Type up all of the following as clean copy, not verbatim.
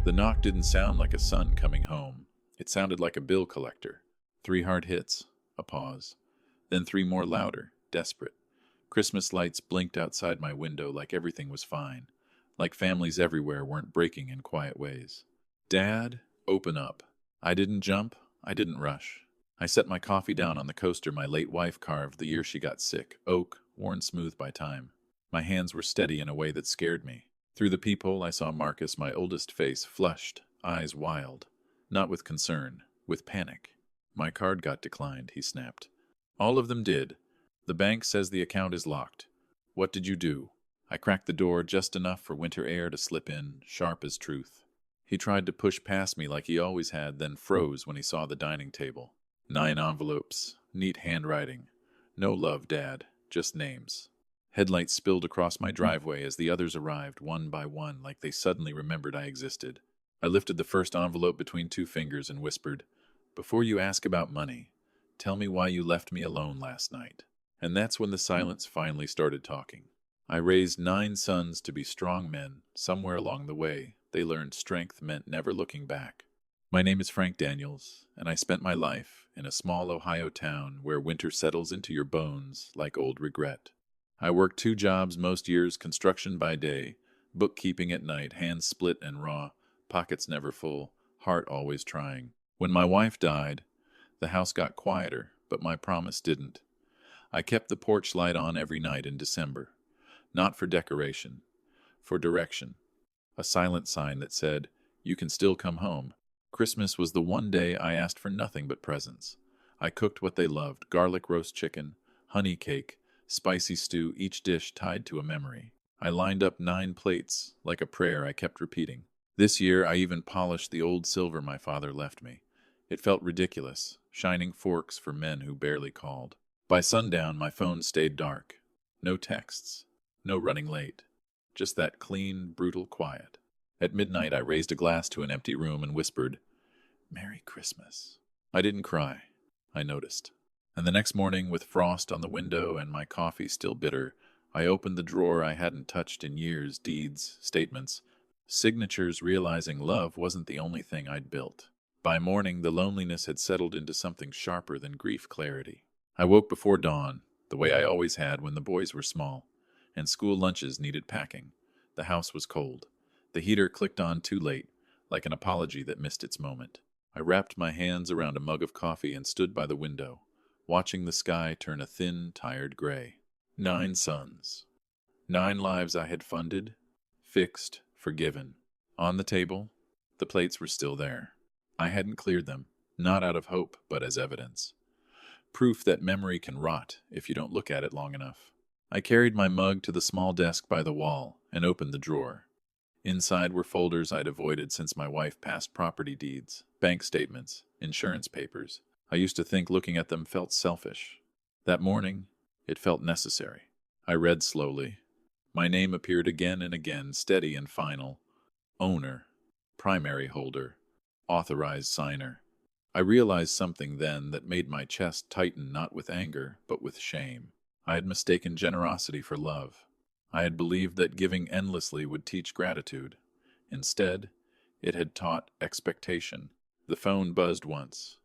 The knock didn't sound like a son coming home. It sounded like a bill collector. 3 hard hits, a pause. Then 3 more louder, desperate. Christmas lights blinked outside my window like everything was fine, like families everywhere weren't breaking in quiet ways. Dad, open up. I didn't jump, I didn't rush. I set my coffee down on the coaster my late wife carved the year she got sick, oak, worn smooth by time. My hands were steady in a way that scared me. Through the peephole I saw Marcus, my oldest, face flushed, eyes wild. Not with concern, with panic. My card got declined, he snapped. All of them did. The bank says the account is locked. What did you do? I cracked the door just enough for winter air to slip in, sharp as truth. He tried to push past me like he always had, then froze when he saw the dining table. 9 envelopes, neat handwriting. No love, Dad, just names. Headlights spilled across my driveway as the others arrived one by one like they suddenly remembered I existed. I lifted the first envelope between 2 fingers and whispered, "Before you ask about money, tell me why you left me alone last night." And that's when the silence finally started talking. I raised 9 sons to be strong men. Somewhere along the way, they learned strength meant never looking back. My name is Frank Daniels, and I spent my life in a small Ohio town where winter settles into your bones like old regret. I worked 2 jobs most years, construction by day, bookkeeping at night, hands split and raw, pockets never full, heart always trying. When my wife died, the house got quieter, but my promise didn't. I kept the porch light on every night in December. Not for decoration, for direction. A silent sign that said, "You can still come home." Christmas was the one day I asked for nothing but presents. I cooked what they loved, garlic roast chicken, honey cake, spicy stew, each dish tied to a memory. I lined up 9 plates, like a prayer I kept repeating. This year I even polished the old silver my father left me. It felt ridiculous, shining forks for men who barely called. By sundown my phone stayed dark. No texts, no running late. Just that clean, brutal quiet. At midnight I raised a glass to an empty room and whispered, "Merry Christmas." I didn't cry. I noticed. And the next morning, with frost on the window and my coffee still bitter, I opened the drawer I hadn't touched in years, deeds, statements, signatures, realizing love wasn't the only thing I'd built. By morning, the loneliness had settled into something sharper than grief clarity. I woke before dawn, the way I always had when the boys were small, and school lunches needed packing. The house was cold. The heater clicked on too late, like an apology that missed its moment. I wrapped my hands around a mug of coffee and stood by the window, watching the sky turn a thin, tired gray. 9 sons. 9 lives I had funded, fixed, forgiven. On the table, the plates were still there. I hadn't cleared them, not out of hope, but as evidence. Proof that memory can rot if you don't look at it long enough. I carried my mug to the small desk by the wall and opened the drawer. Inside were folders I'd avoided since my wife passed property deeds, bank statements, insurance papers. I used to think looking at them felt selfish. That morning, it felt necessary. I read slowly. My name appeared again and again, steady and final. Owner, primary holder, authorized signer. I realized something then that made my chest tighten, not with anger, but with shame. I had mistaken generosity for love. I had believed that giving endlessly would teach gratitude. Instead, it had taught expectation. The phone buzzed once.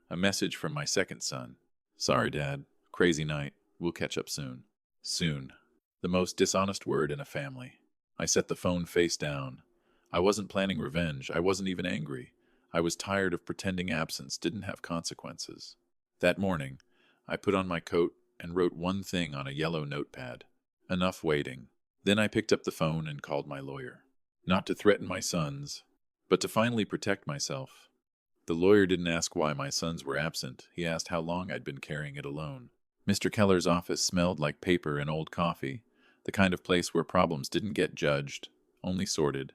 A message from my second son. "Sorry, Dad. Crazy night. We'll catch up soon." Soon. The most dishonest word in a family. I set the phone face down. I wasn't planning revenge. I wasn't even angry. I was tired of pretending absence didn't have consequences. That morning, I put on my coat and wrote one thing on a yellow notepad. Enough waiting. Then I picked up the phone and called my lawyer. Not to threaten my sons, but to finally protect myself. The lawyer didn't ask why my sons were absent. He asked how long I'd been carrying it alone. Mr. Keller's office smelled like paper and old coffee, the kind of place where problems didn't get judged, only sorted.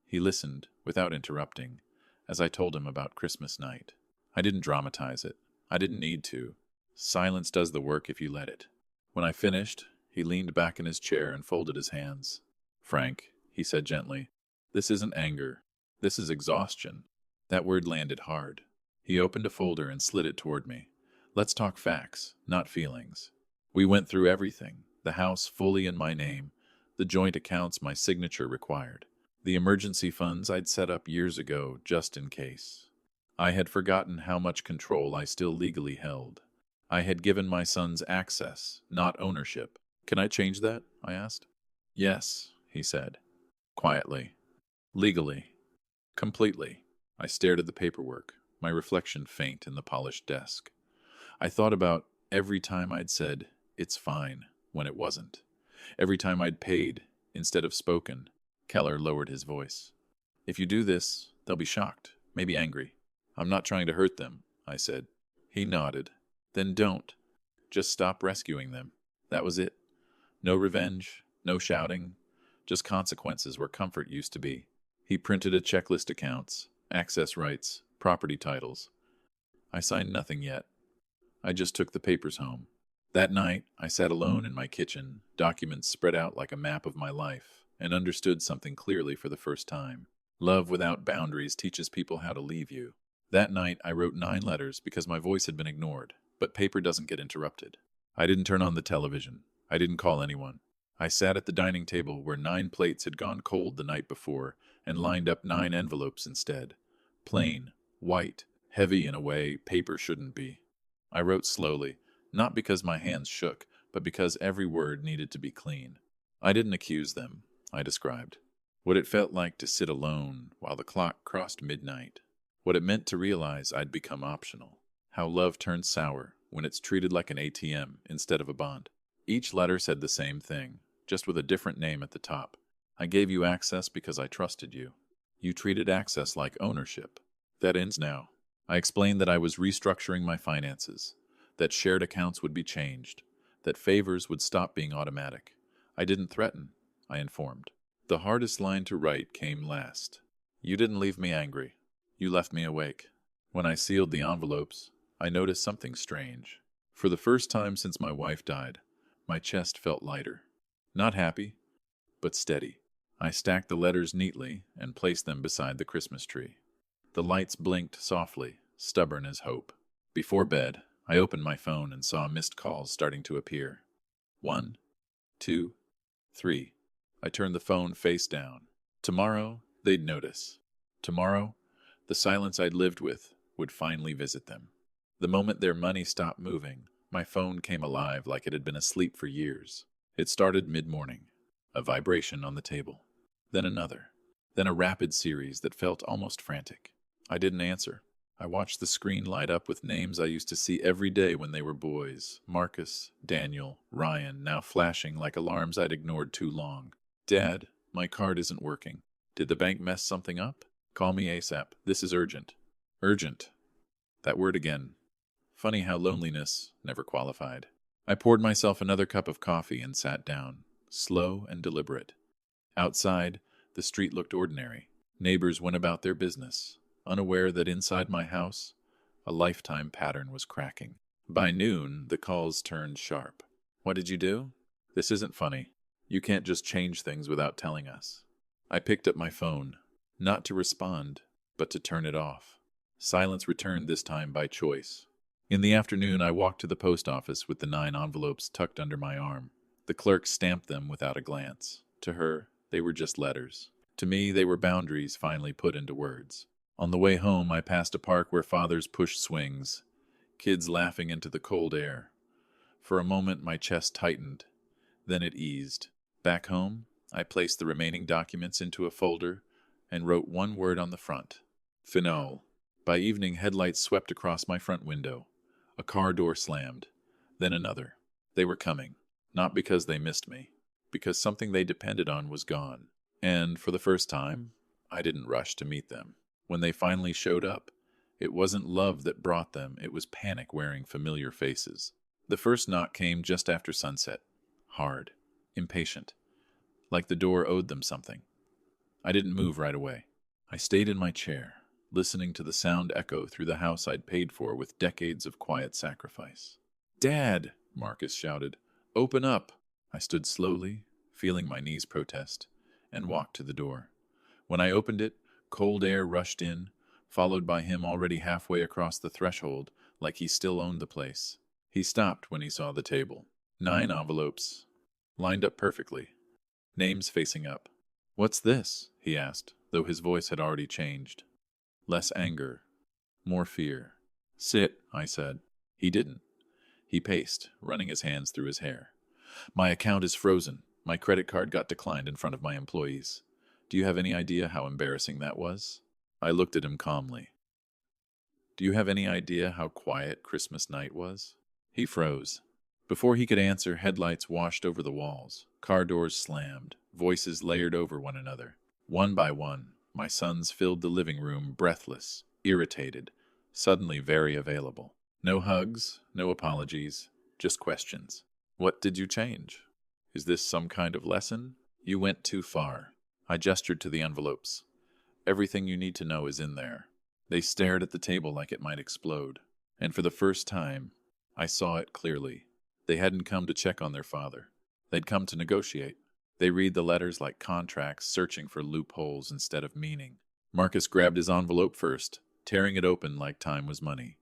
He listened, without interrupting, as I told him about Christmas night. I didn't dramatize it. I didn't need to. Silence does the work if you let it. When I finished, he leaned back in his chair and folded his hands. "Frank," he said gently, "this isn't anger. This is exhaustion." That word landed hard. He opened a folder and slid it toward me. "Let's talk facts, not feelings." We went through everything. The house fully in my name, the joint accounts my signature required, The emergency funds I'd set up years ago just in case. I had forgotten how much control I still legally held. I had given my sons access, not ownership. Can I change that? I asked. Yes, he said, quietly. Legally. Completely. I stared at the paperwork, my reflection faint in the polished desk. I thought about every time I'd said, "It's fine," when it wasn't. Every time I'd paid instead of spoken. Keller lowered his voice. "If you do this, they'll be shocked, maybe angry." "I'm not trying to hurt them," I said. He nodded. "Then don't. Just stop rescuing them." That was it. No revenge, no shouting, just consequences where comfort used to be. He printed a checklist: accounts, access rights, property titles. I signed nothing yet. I just took the papers home. That night, I sat alone in my kitchen, documents spread out like a map of my life, and understood something clearly for the first time. Love without boundaries teaches people how to leave you. That night, I wrote 9 letters because my voice had been ignored, but paper doesn't get interrupted. I didn't turn on the television. I didn't call anyone. I sat at the dining table where 9 plates had gone cold the night before and lined up 9 envelopes instead. Plain, white, heavy in a way paper shouldn't be. I wrote slowly, not because my hands shook, but because every word needed to be clean. I didn't accuse them, I described. What it felt like to sit alone while the clock crossed midnight. What it meant to realize I'd become optional. How love turns sour when it's treated like an ATM instead of a bond. Each letter said the same thing, just with a different name at the top. I gave you access because I trusted you. You treated access like ownership. That ends now. I explained that I was restructuring my finances, that shared accounts would be changed, that favors would stop being automatic. I didn't threaten, I informed. The hardest line to write came last. You didn't leave me angry. You left me awake. When I sealed the envelopes, I noticed something strange. For the first time since my wife died, my chest felt lighter. Not happy, but steady. I stacked the letters neatly and placed them beside the Christmas tree. The lights blinked softly, stubborn as hope. Before bed, I opened my phone and saw missed calls starting to appear. 1, 2, 3. I turned the phone face down. Tomorrow, they'd notice. Tomorrow, the silence I'd lived with would finally visit them. The moment their money stopped moving, my phone came alive like it had been asleep for years. It started mid-morning, a vibration on the table. Then another. Then a rapid series that felt almost frantic. I didn't answer. I watched the screen light up with names I used to see every day when they were boys. Marcus, Daniel, Ryan, now flashing like alarms I'd ignored too long. "Dad, my card isn't working. Did the bank mess something up? Call me ASAP. This is urgent." Urgent. That word again. Funny how loneliness never qualified. I poured myself another cup of coffee and sat down, slow and deliberate. Outside, the street looked ordinary. Neighbors went about their business, unaware that inside my house, a lifetime pattern was cracking. By noon, the calls turned sharp. "What did you do? This isn't funny. You can't just change things without telling us." I picked up my phone, not to respond, but to turn it off. Silence returned this time by choice. In the afternoon, I walked to the post office with the 9 envelopes tucked under my arm. The clerk stamped them without a glance. To her, they were just letters. To me, they were boundaries finally put into words. On the way home, I passed a park where fathers pushed swings, kids laughing into the cold air. For a moment, my chest tightened. Then it eased. Back home, I placed the remaining documents into a folder and wrote one word on the front: Finale. By evening, headlights swept across my front window. A car door slammed. Then another. They were coming. Not because they missed me. Because something they depended on was gone. And for the first time, I didn't rush to meet them. When they finally showed up, it wasn't love that brought them, it was panic wearing familiar faces. The first knock came just after sunset. Hard. Impatient. Like the door owed them something. I didn't move right away. I stayed in my chair, listening to the sound echo through the house I'd paid for with decades of quiet sacrifice. "Dad!" Marcus shouted. "Open up!" I stood slowly, feeling my knees protest, and walked to the door. When I opened it, cold air rushed in, followed by him already halfway across the threshold, like he still owned the place. He stopped when he saw the table. 9 envelopes, lined up perfectly. Names facing up. "What's this?" he asked, though his voice had already changed. Less anger, more fear. "Sit," I said. He didn't. He paced, running his hands through his hair. "My account is frozen. My credit card got declined in front of my employees. Do you have any idea how embarrassing that was?" I looked at him calmly. "Do you have any idea how quiet Christmas night was?" He froze. Before he could answer, headlights washed over the walls. Car doors slammed. Voices layered over one another. One by one, my sons filled the living room, breathless, irritated, suddenly very available. No hugs, no apologies, just questions. "What did you change? Is this some kind of lesson? You went too far." I gestured to the envelopes. "Everything you need to know is in there." They stared at the table like it might explode. And for the first time, I saw it clearly. They hadn't come to check on their father. They'd come to negotiate. They read the letters like contracts, searching for loopholes instead of meaning. Marcus grabbed his envelope first, tearing it open like time was money.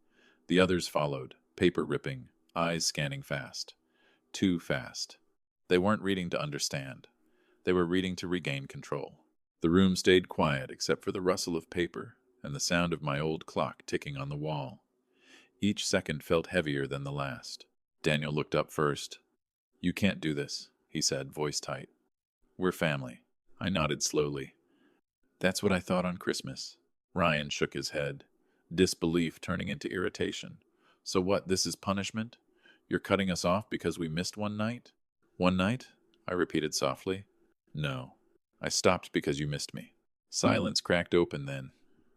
The others followed, paper ripping, eyes scanning fast. Too fast. They weren't reading to understand. They were reading to regain control. The room stayed quiet except for the rustle of paper and the sound of my old clock ticking on the wall. Each second felt heavier than the last. Daniel looked up first. "You can't do this," he said, voice tight. "We're family." I nodded slowly. "That's what I thought on Christmas." Ryan shook his head, disbelief turning into irritation. "So what, this is punishment? You're cutting us off because we missed one night?" "One night?" I repeated softly. "No. I stopped because you missed me." Silence cracked open then.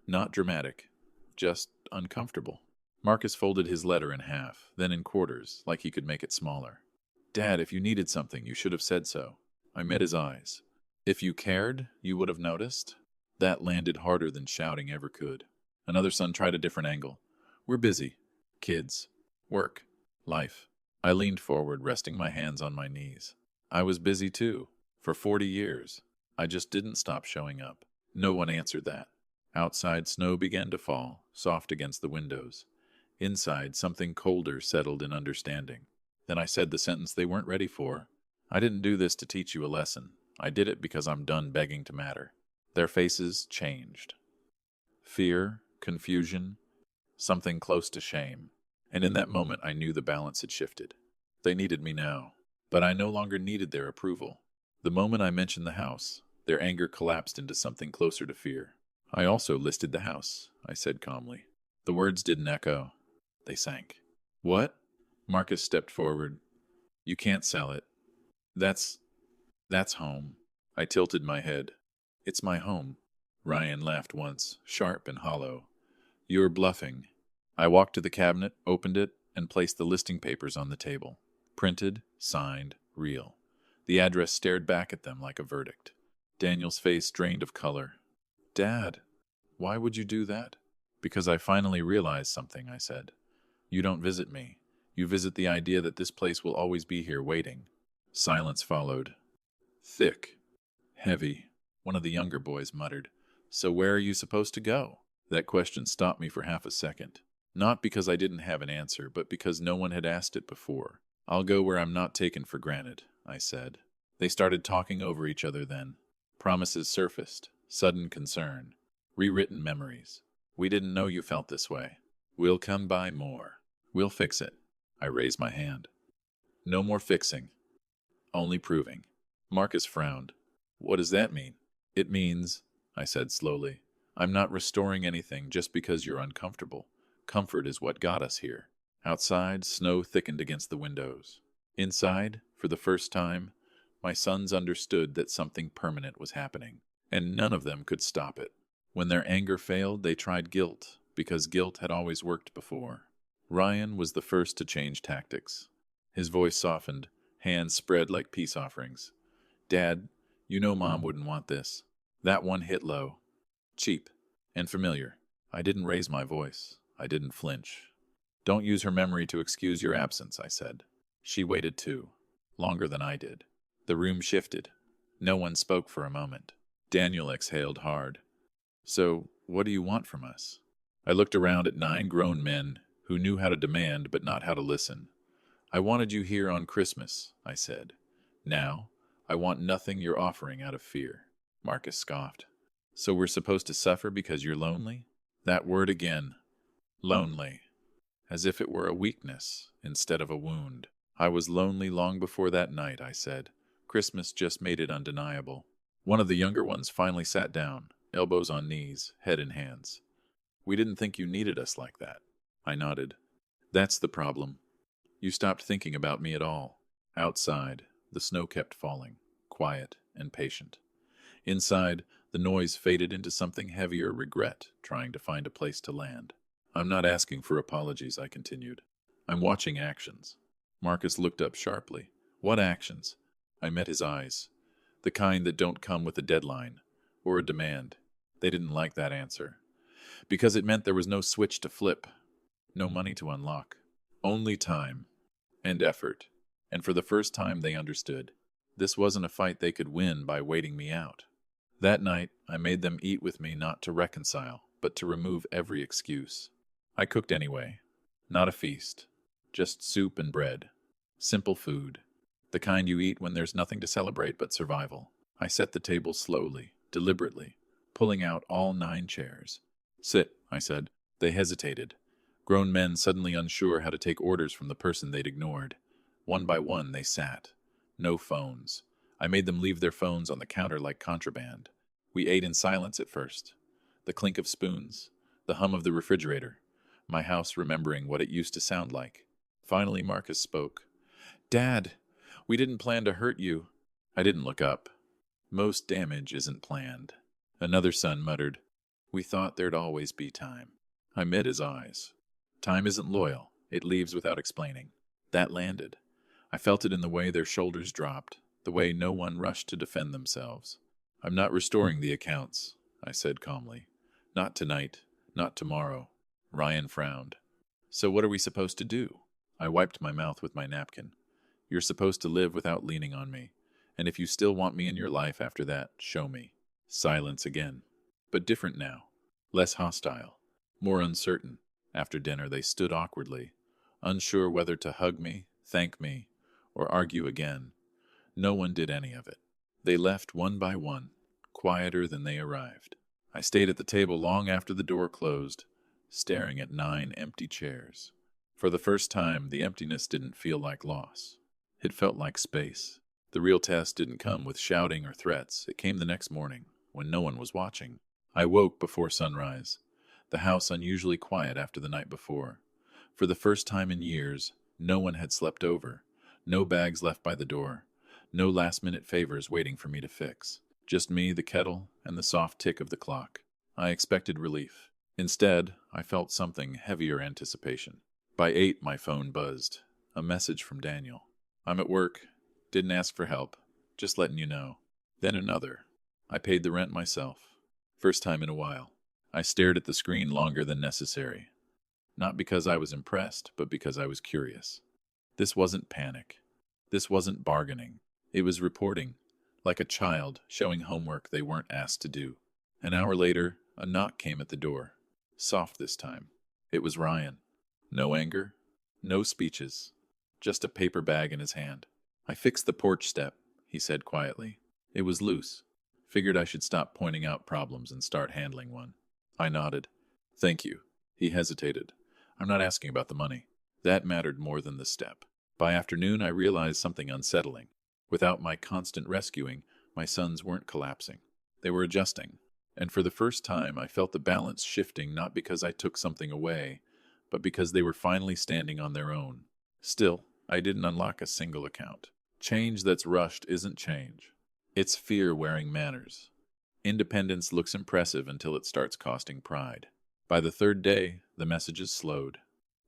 Not dramatic, just uncomfortable. Marcus folded his letter in half, then in quarters, like he could make it smaller. "Dad, if you needed something, you should have said so." I met his eyes. "If you cared, you would have noticed." That landed harder than shouting ever could. Another son tried a different angle. "We're busy. Kids. Work. Life." I leaned forward, resting my hands on my knees. I was busy too. For 40 years. I just didn't stop showing up. No one answered that. Outside, snow began to fall, soft against the windows. Inside, something colder settled in understanding. Then I said the sentence they weren't ready for. "I didn't do this to teach you a lesson. I did it because I'm done begging to matter." Their faces changed. Fear, confusion, something close to shame. And in that moment, I knew the balance had shifted. They needed me now, but I no longer needed their approval. The moment I mentioned the house, their anger collapsed into something closer to fear. "I also listed the house," I said calmly. The words didn't echo. They sank. "What?" Marcus stepped forward. "You can't sell it. That's home." I tilted my head. "It's my home." Ryan laughed once, sharp and hollow. "You're bluffing." I walked to the cabinet, opened it, and placed the listing papers on the table. Printed, signed, real. The address stared back at them like a verdict. Daniel's face drained of color. "Dad, why would you do that?" "Because I finally realized something," I said. "You don't visit me. You visit the idea that this place will always be here waiting." Silence followed. Thick. Heavy. One of the younger boys muttered, "So where are you supposed to go?" That question stopped me for half a second. Not because I didn't have an answer, but because no one had asked it before. "I'll go where I'm not taken for granted," I said. They started talking over each other then. Promises surfaced. Sudden concern. Rewritten memories. "We didn't know you felt this way. We'll come by more. We'll fix it." I raised my hand. "No more fixing. Only proving." Marcus frowned. "What does that mean?" "It means," I said slowly, "I'm not restoring anything just because you're uncomfortable. Comfort is what got us here." Outside, snow thickened against the windows. Inside, for the first time, my sons understood that something permanent was happening, and none of them could stop it. When their anger failed, they tried guilt, because guilt had always worked before. Ryan was the first to change tactics. His voice softened, hands spread like peace offerings. "Dad, you know Mom wouldn't want this." That one hit low. Cheap. And familiar. I didn't raise my voice. I didn't flinch. "Don't use her memory to excuse your absence," I said. She waited too. Longer than I did. The room shifted. No one spoke for a moment. Daniel exhaled hard. "So, what do you want from us?" I looked around at 9 grown men who knew how to demand but not how to listen. "I wanted you here on Christmas," I said. "Now, I want nothing you're offering out of fear." Marcus scoffed. So we're supposed to suffer because you're lonely? That word again. Lonely. As if it were a weakness instead of a wound. I was lonely long before that night, I said. Christmas just made it undeniable. One of the younger ones finally sat down, elbows on knees, head in hands. We didn't think you needed us like that. I nodded. That's the problem. You stopped thinking about me at all. Outside, the snow kept falling, quiet and patient. Inside, the noise faded into something heavier, regret, trying to find a place to land. I'm not asking for apologies, I continued. I'm watching actions. Marcus looked up sharply. What actions? I met his eyes. The kind that don't come with a deadline or a demand. They didn't like that answer. Because it meant there was no switch to flip, no money to unlock. Only time and effort. And for the first time they understood. This wasn't a fight they could win by waiting me out. That night, I made them eat with me not to reconcile, but to remove every excuse. I cooked anyway. Not a feast. Just soup and bread. Simple food. The kind you eat when there's nothing to celebrate but survival. I set the table slowly, deliberately, pulling out all 9 chairs. Sit, I said. They hesitated. Grown men suddenly unsure how to take orders from the person they'd ignored. One by one, they sat. No phones. I made them leave their phones on the counter like contraband. We ate in silence at first. The clink of spoons, the hum of the refrigerator, my house remembering what it used to sound like. Finally, Marcus spoke. Dad, we didn't plan to hurt you. I didn't look up. Most damage isn't planned. Another son muttered. We thought there'd always be time. I met his eyes. Time isn't loyal. It leaves without explaining. That landed. I felt it in the way their shoulders dropped, the way no one rushed to defend themselves. I'm not restoring the accounts, I said calmly. Not tonight, not tomorrow. Ryan frowned. So what are we supposed to do? I wiped my mouth with my napkin. You're supposed to live without leaning on me. And if you still want me in your life after that, show me. Silence again. But different now. Less hostile. More uncertain. After dinner, they stood awkwardly, unsure whether to hug me, thank me, or argue again. No one did any of it. They left one by one, quieter than they arrived. I stayed at the table long after the door closed, staring at 9 empty chairs. For the first time, the emptiness didn't feel like loss. It felt like space. The real test didn't come with shouting or threats. It came the next morning, when no one was watching. I woke before sunrise, the house unusually quiet after the night before. For the first time in years, no one had slept over, no bags left by the door, no last-minute favors waiting for me to fix. Just me, the kettle, and the soft tick of the clock. I expected relief. Instead, I felt something heavier anticipation. By 8, my phone buzzed. A message from Daniel. I'm at work. Didn't ask for help. Just letting you know. Then another. I paid the rent myself. First time in a while. I stared at the screen longer than necessary. Not because I was impressed, but because I was curious. This wasn't panic. This wasn't bargaining. It was reporting, like a child showing homework they weren't asked to do. An hour later, a knock came at the door. Soft this time. It was Ryan. No anger, no speeches, just a paper bag in his hand. I fixed the porch step, he said quietly. It was loose. Figured I should stop pointing out problems and start handling one. I nodded. Thank you. He hesitated. I'm not asking about the money. That mattered more than the step. By afternoon, I realized something unsettling. Without my constant rescuing, my sons weren't collapsing. They were adjusting. And for the first time, I felt the balance shifting not because I took something away, but because they were finally standing on their own. Still, I didn't unlock a single account. Change that's rushed isn't change. It's fear wearing manners. Independence looks impressive until it starts costing pride. By the 3rd day, the messages slowed.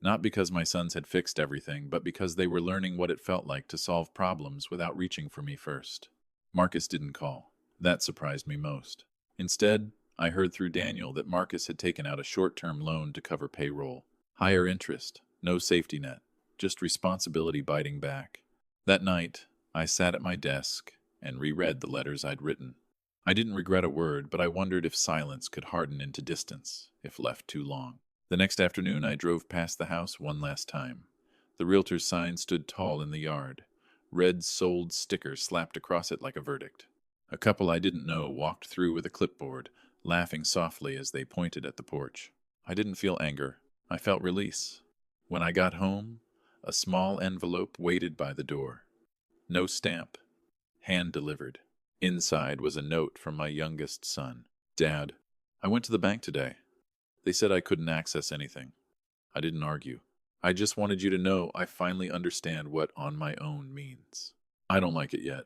Not because my sons had fixed everything, but because they were learning what it felt like to solve problems without reaching for me first. Marcus didn't call. That surprised me most. Instead, I heard through Daniel that Marcus had taken out a short-term loan to cover payroll. Higher interest, no safety net, just responsibility biting back. That night, I sat at my desk and reread the letters I'd written. I didn't regret a word, but I wondered if silence could harden into distance, if left too long. The next afternoon, I drove past the house one last time. The realtor's sign stood tall in the yard, red sold sticker slapped across it like a verdict. A couple I didn't know walked through with a clipboard, laughing softly as they pointed at the porch. I didn't feel anger. I felt release. When I got home, a small envelope waited by the door. No stamp. Hand delivered. Inside was a note from my youngest son. Dad, I went to the bank today. They said I couldn't access anything. I didn't argue. I just wanted you to know I finally understand what on my own means. I don't like it yet,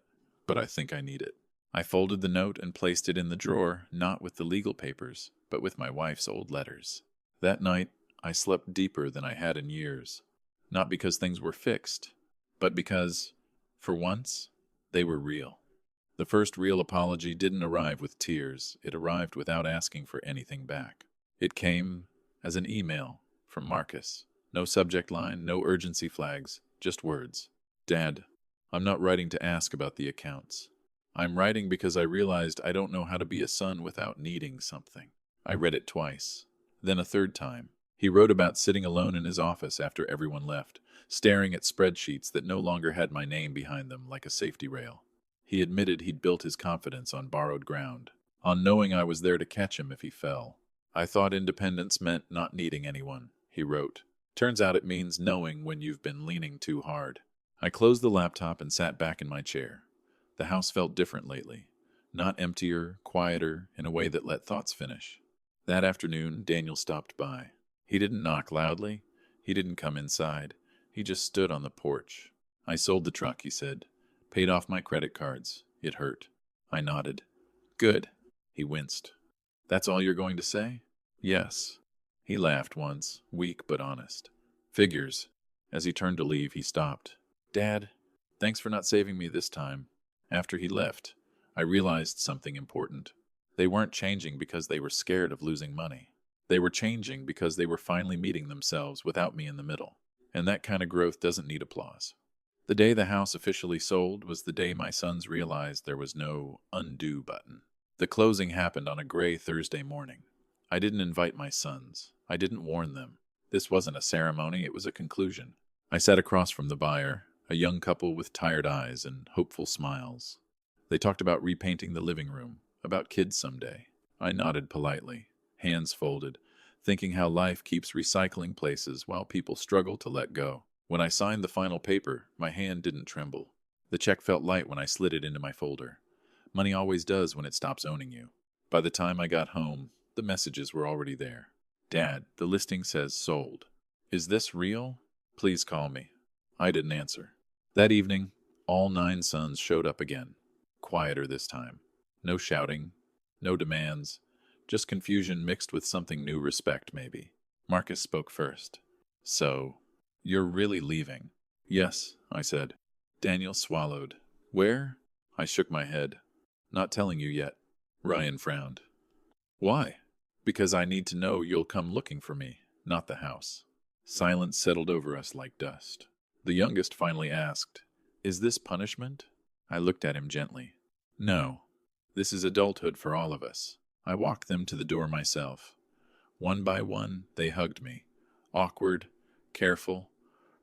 but I think I need it. I folded the note and placed it in the drawer, not with the legal papers, but with my wife's old letters. That night, I slept deeper than I had in years. Not because things were fixed, but because, for once, they were real. The first real apology didn't arrive with tears. It arrived without asking for anything back. It came as an email from Marcus. No subject line, no urgency flags, just words. Dad, I'm not writing to ask about the accounts. I'm writing because I realized I don't know how to be a son without needing something. I read it twice, then a third time. He wrote about sitting alone in his office after everyone left, staring at spreadsheets that no longer had my name behind them like a safety rail. He admitted he'd built his confidence on borrowed ground, on knowing I was there to catch him if he fell. I thought independence meant not needing anyone, he wrote. Turns out it means knowing when you've been leaning too hard. I closed the laptop and sat back in my chair. The house felt different lately. Not emptier, quieter, in a way that let thoughts finish. That afternoon, Daniel stopped by. He didn't knock loudly. He didn't come inside. He just stood on the porch. I sold the truck, he said. Paid off my credit cards. It hurt. I nodded. Good. He winced. That's all you're going to say? Yes. He laughed once, weak but honest. Figures. As he turned to leave, he stopped. Dad, thanks for not saving me this time. After he left, I realized something important. They weren't changing because they were scared of losing money. They were changing because they were finally meeting themselves without me in the middle. And that kind of growth doesn't need applause. The day the house officially sold was the day my sons realized there was no undo button. The closing happened on a gray Thursday morning. I didn't invite my sons. I didn't warn them. This wasn't a ceremony, it was a conclusion. I sat across from the buyer, a young couple with tired eyes and hopeful smiles. They talked about repainting the living room, about kids someday. I nodded politely, hands folded, thinking how life keeps recycling places while people struggle to let go. When I signed the final paper, my hand didn't tremble. The check felt light when I slid it into my folder. Money always does when it stops owning you. By the time I got home, the messages were already there. Dad, the listing says sold. Is this real? Please call me. I didn't answer. That evening, all 9 sons showed up again. Quieter this time. No shouting, no demands, just confusion mixed with something new, respect maybe. Marcus spoke first. So, you're really leaving? Yes, I said. Daniel swallowed. Where? I shook my head. Not telling you yet. Ryan frowned. Why? Because I need to know you'll come looking for me, not the house. Silence settled over us like dust. The youngest finally asked, Is this punishment? I looked at him gently. No. This is adulthood for all of us. I walked them to the door myself. One by one, they hugged me. Awkward, careful,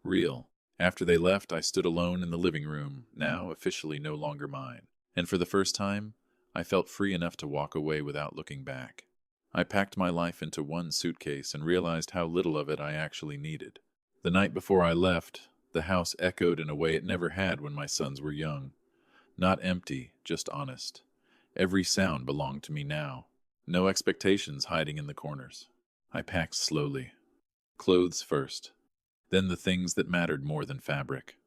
real. After they left, I stood alone in the living room, now officially no longer mine. And for the first time, I felt free enough to walk away without looking back. I packed my life into one suitcase and realized how little of it I actually needed. The night before I left, the house echoed in a way it never had when my sons were young. Not empty, just honest. Every sound belonged to me now. No expectations hiding in the corners. I packed slowly. Clothes first. Then the things that mattered more than fabric.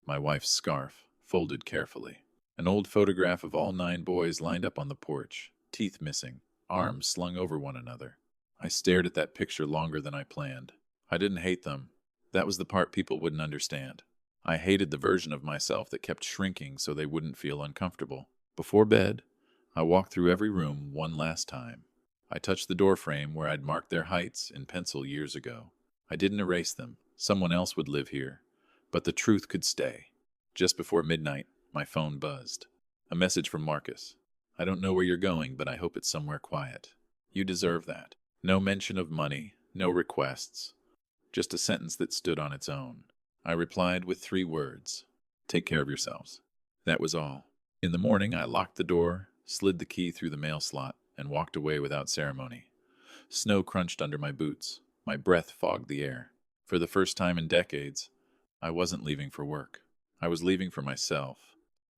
My wife's scarf, folded carefully. An old photograph of all 9 boys lined up on the porch, teeth missing, arms slung over one another. I stared at that picture longer than I planned. I didn't hate them. That was the part people wouldn't understand. I hated the version of myself that kept shrinking so they wouldn't feel uncomfortable. Before bed, I walked through every room one last time. I touched the doorframe where I'd marked their heights in pencil years ago. I didn't erase them. Someone else would live here. But the truth could stay. Just before midnight, my phone buzzed. A message from Marcus. I don't know where you're going, but I hope it's somewhere quiet. You deserve that. No mention of money, no requests. Just a sentence that stood on its own. I replied with 3 words. Take care of yourselves. That was all. In the morning, I locked the door, slid the key through the mail slot, and walked away without ceremony. Snow crunched under my boots. My breath fogged the air. For the first time in decades, I wasn't leaving for work. I was leaving for myself.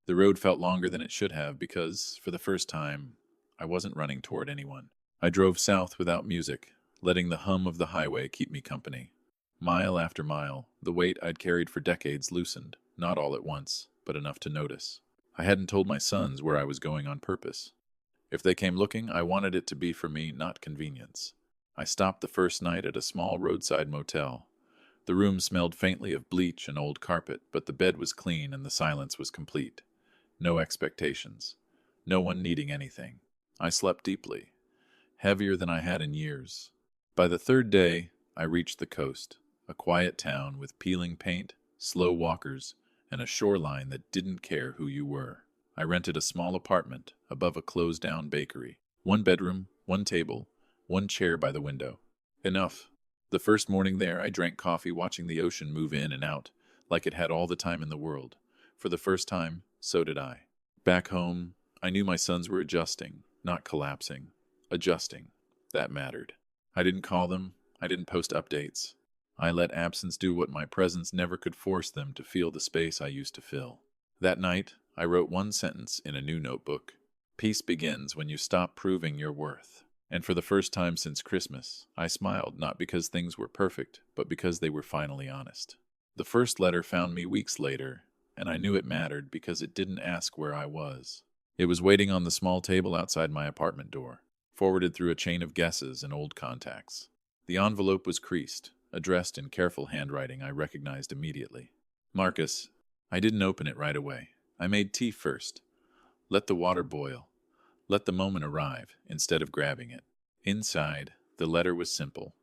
The road felt longer than it should have because, for the first time, I wasn't running toward anyone. I drove south without music, letting the hum of the highway keep me company. Mile after mile, the weight I'd carried for decades loosened, not all at once, but enough to notice. I hadn't told my sons where I was going on purpose. If they came looking, I wanted it to be for me, not convenience. I stopped the first night at a small roadside motel. The room smelled faintly of bleach and old carpet, but the bed was clean and the silence was complete. No expectations. No one needing anything. I slept deeply, heavier than I had in years. By the third day, I reached the coast, a quiet town with peeling paint, slow walkers, and a shoreline that didn't care who you were. I rented a small apartment above a closed-down bakery. One bedroom, one table, one chair by the window. Enough. The first morning there, I drank coffee watching the ocean move in and out, like it had all the time in the world. For the first time, so did I. Back home, I knew my sons were adjusting, not collapsing. Adjusting. That mattered. I didn't call them. I didn't post updates. I let absence do what my presence never could force them to feel the space I used to fill. That night, I wrote one sentence in a new notebook. Peace begins when you stop proving your worth. And for the first time since Christmas, I smiled not because things were perfect, but because they were finally honest. The first letter found me weeks later, and I knew it mattered because it didn't ask where I was. It was waiting on the small table outside my apartment door, forwarded through a chain of guesses and old contacts. The envelope was creased, addressed in careful handwriting I recognized immediately. Marcus. I didn't open it right away. I made tea first. Let the water boil. Let the moment arrive, instead of grabbing it. Inside, the letter was simple.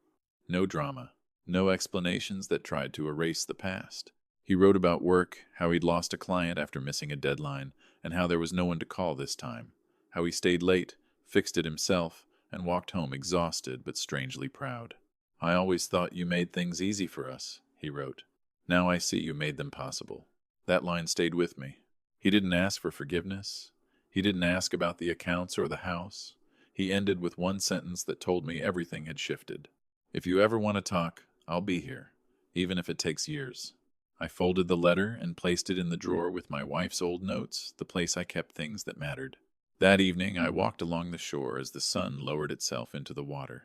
No drama. No explanations that tried to erase the past. He wrote about work, how he'd lost a client after missing a deadline, and how there was no one to call this time. How he stayed late, fixed it himself, and walked home exhausted but strangely proud. I always thought you made things easy for us, he wrote. Now I see you made them possible. That line stayed with me. He didn't ask for forgiveness. He didn't ask about the accounts or the house. He ended with one sentence that told me everything had shifted. If you ever want to talk, I'll be here, even if it takes years. I folded the letter and placed it in the drawer with my wife's old notes, the place I kept things that mattered. That evening, I walked along the shore as the sun lowered itself into the water.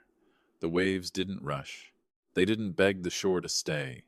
The waves didn't rush. They didn't beg the shore to stay.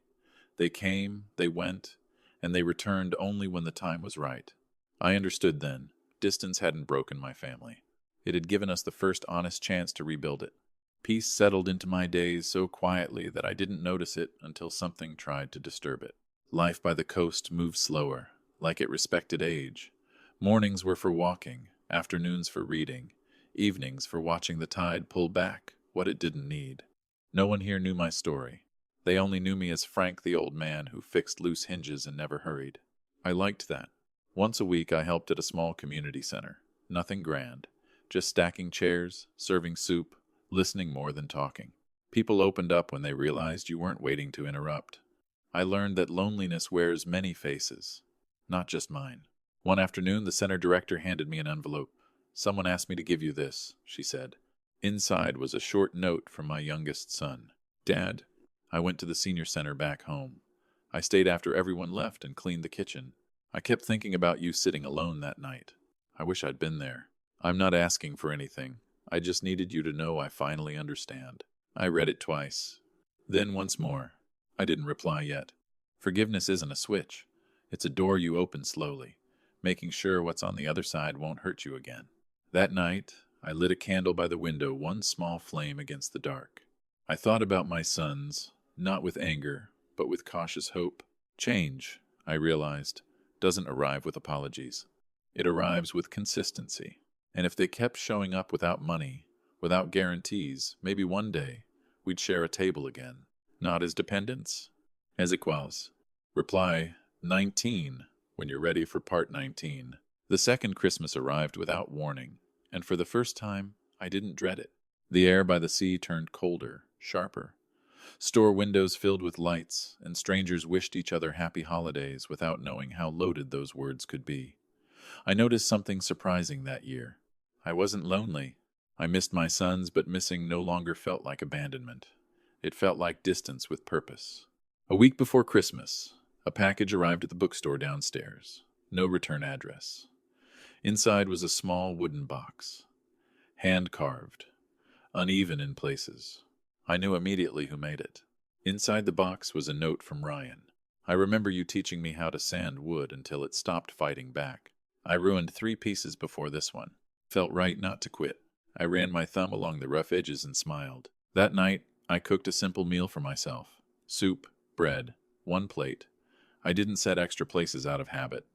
They came, they went, and they returned only when the time was right. I understood then. Distance hadn't broken my family. It had given us the first honest chance to rebuild it. Peace settled into my days so quietly that I didn't notice it until something tried to disturb it. Life by the coast moved slower, like it respected age. Mornings were for walking, afternoons for reading, evenings for watching the tide pull back what it didn't need. No one here knew my story. They only knew me as Frank the old man who fixed loose hinges and never hurried. I liked that. Once a week I helped at a small community center. Nothing grand. Just stacking chairs, serving soup, listening more than talking. People opened up when they realized you weren't waiting to interrupt. I learned that loneliness wears many faces, not just mine. One afternoon, the center director handed me an envelope. Someone asked me to give you this, she said. Inside was a short note from my youngest son. Dad, I went to the senior center back home. I stayed after everyone left and cleaned the kitchen. I kept thinking about you sitting alone that night. I wish I'd been there. I'm not asking for anything. I just needed you to know I finally understand. I read it twice. Then once more. I didn't reply yet. Forgiveness isn't a switch. It's a door you open slowly, making sure what's on the other side won't hurt you again. That night, I lit a candle by the window, one small flame against the dark. I thought about my sons, not with anger, but with cautious hope. Change, I realized, doesn't arrive with apologies. It arrives with consistency. And if they kept showing up without money, without guarantees, maybe one day we'd share a table again. Not as dependents, as equals. Reply 19 when you're ready for part 19. The second Christmas arrived without warning, and for the first time, I didn't dread it. The air by the sea turned colder, sharper. Store windows filled with lights, and strangers wished each other happy holidays without knowing how loaded those words could be. I noticed something surprising that year. I wasn't lonely. I missed my sons, but missing no longer felt like abandonment. It felt like distance with purpose. A week before Christmas, a package arrived at the bookstore downstairs. No return address. Inside was a small wooden box, hand-carved, uneven in places. I knew immediately who made it. Inside the box was a note from Ryan. I remember you teaching me how to sand wood until it stopped fighting back. I ruined 3 pieces before this one. Felt right not to quit. I ran my thumb along the rough edges and smiled. That night, I cooked a simple meal for myself. Soup, bread, 1 plate. I didn't set extra places out of habit.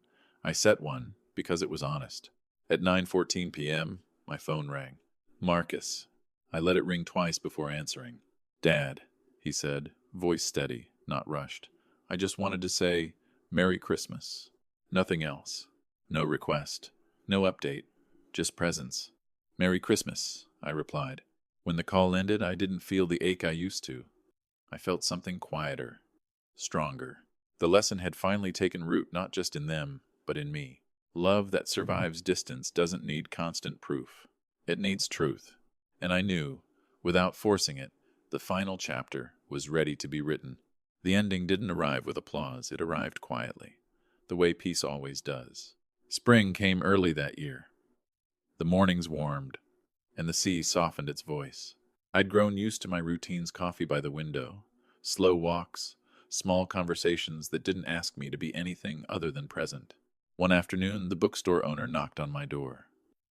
I set one because it was honest. At 9:14 p.m., my phone rang. Marcus. I let it ring twice before answering. Dad, he said, voice steady, not rushed. I just wanted to say, Merry Christmas. Nothing else. No request. No update. Just presence. Merry Christmas, I replied. When the call ended, I didn't feel the ache I used to. I felt something quieter, stronger. The lesson had finally taken root not just in them, but in me. Love that survives distance doesn't need constant proof. It needs truth. And I knew, without forcing it, the final chapter was ready to be written. The ending didn't arrive with applause, it arrived quietly, the way peace always does. Spring came early that year. The mornings warmed, and the sea softened its voice. I'd grown used to my routines: coffee by the window, slow walks, small conversations that didn't ask me to be anything other than present. One afternoon, the bookstore owner knocked on my door.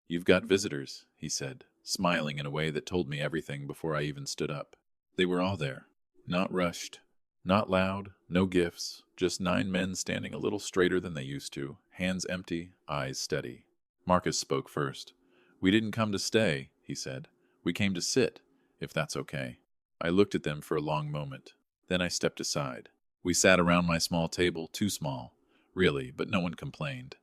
You've got visitors, he said, smiling in a way that told me everything before I even stood up. They were all there, not rushed, not loud, no gifts, just 9 men standing a little straighter than they used to, hands empty, eyes steady. Marcus spoke first. We didn't come to stay, he said. We came to sit, if that's okay. I looked at them for a long moment. Then I stepped aside. We sat around my small table, too small, really, but no one complained.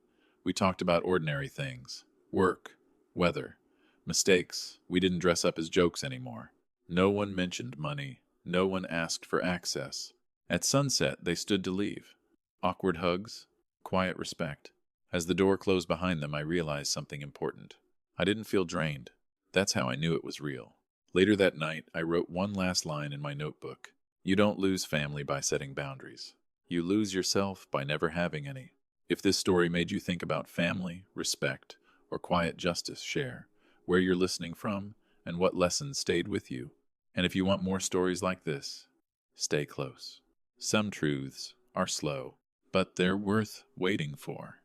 We talked about ordinary things. Work, weather, mistakes. We didn't dress up as jokes anymore. No one mentioned money. No one asked for access. At sunset, they stood to leave. Awkward hugs, quiet respect. As the door closed behind them, I realized something important. I didn't feel drained. That's how I knew it was real. Later that night, I wrote one last line in my notebook. You don't lose family by setting boundaries. You lose yourself by never having any. If this story made you think about family, respect, or quiet justice, share where you're listening from and what lessons stayed with you. And if you want more stories like this, stay close. Some truths are slow, but they're worth waiting for.